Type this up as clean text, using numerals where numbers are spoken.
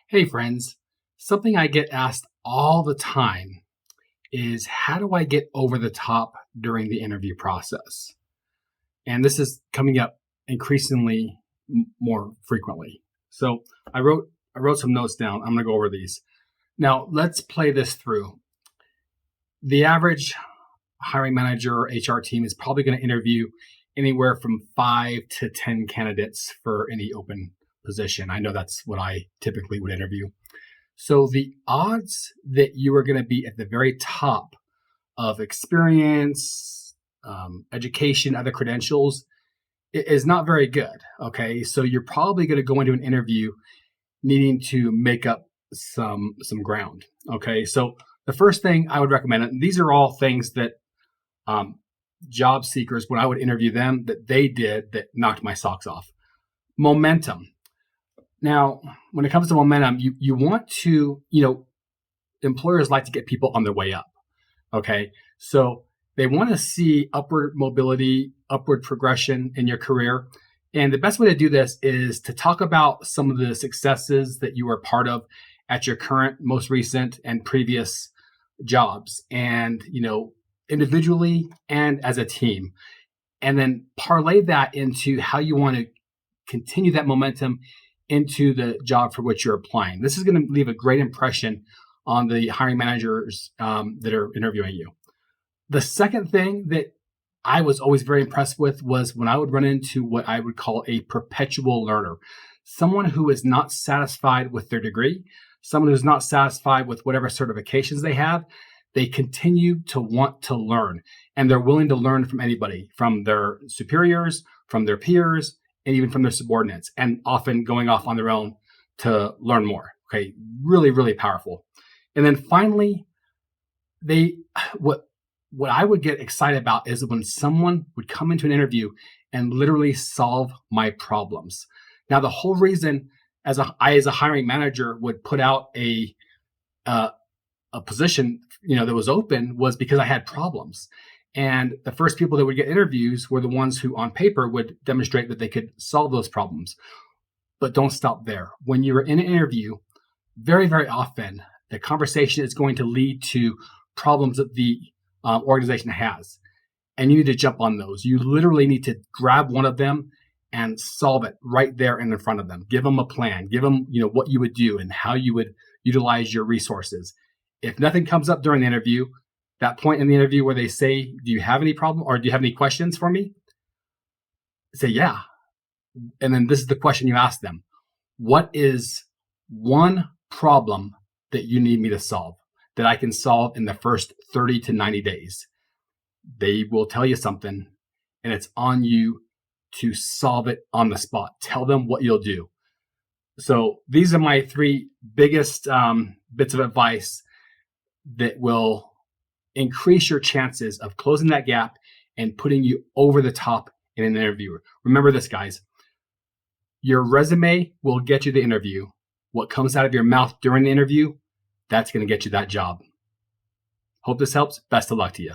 Hey friends, something I get asked all the time is how do I get over the top during the interview process? And this is coming up increasingly more frequently. So I wrote some notes down. I'm going to go over these. Now, let's play this through. The average hiring manager or HR team is probably going to interview anywhere from 5 to 10 candidates for any open position. I know that's what I typically would interview. So the odds that you are going to be at the very top of experience, education, other credentials is not very good. Okay, so you're probably going to go into an interview needing to make up some ground. Okay, so the first thing I would recommend, and these are all things that job seekers, when I would interview them, that they did that knocked my socks off. Momentum. Now, when it comes to momentum, you want to, employers like to get people on their way up. Okay. So they want to see upward mobility, upward progression in your career. And the best way to do this is to talk about some of the successes that you were part of at your current, most recent, and previous jobs. And, individually and as a team. And then parlay that into how you want to continue that momentum into the job for which you're applying. This is going to leave a great impression on the hiring managers that are interviewing you. The second thing that I was always very impressed with was when I would run into what I would call a perpetual learner, someone who is not satisfied with their degree, someone who's not satisfied with whatever certifications they have. They continue to want to learn, and they're willing to learn from anybody, from their superiors, from their peers, and even from their subordinates, and often going off on their own to learn more. Okay, really, really powerful. And then finally, what I would get excited about is when someone would come into an interview and literally solve my problems. Now, the whole reason I as a hiring manager would put out a position, that was open was because I had problems. And the first people that would get interviews were the ones who on paper would demonstrate that they could solve those problems. But don't stop there. When you're in an interview, very, very often, the conversation is going to lead to problems that the organization has. And you need to jump on those. You literally need to grab one of them and solve it right there and in front of them. Give them a plan. Give them, what you would do and how you would utilize your resources. If nothing comes up during the interview, that point in the interview where they say, do you have any problem or do you have any questions for me? Say, yeah. And then this is the question you ask them. What is one problem that you need me to solve that I can solve in the first 30 to 90 days? They will tell you something, and it's on you to solve it on the spot. Tell them what you'll do. So these are my three biggest bits of advice that will increase your chances of closing that gap and putting you over the top in an interview. Remember this, guys. Your resume will get you the interview. What comes out of your mouth during the interview, that's going to get you that job. Hope this helps. Best of luck to you.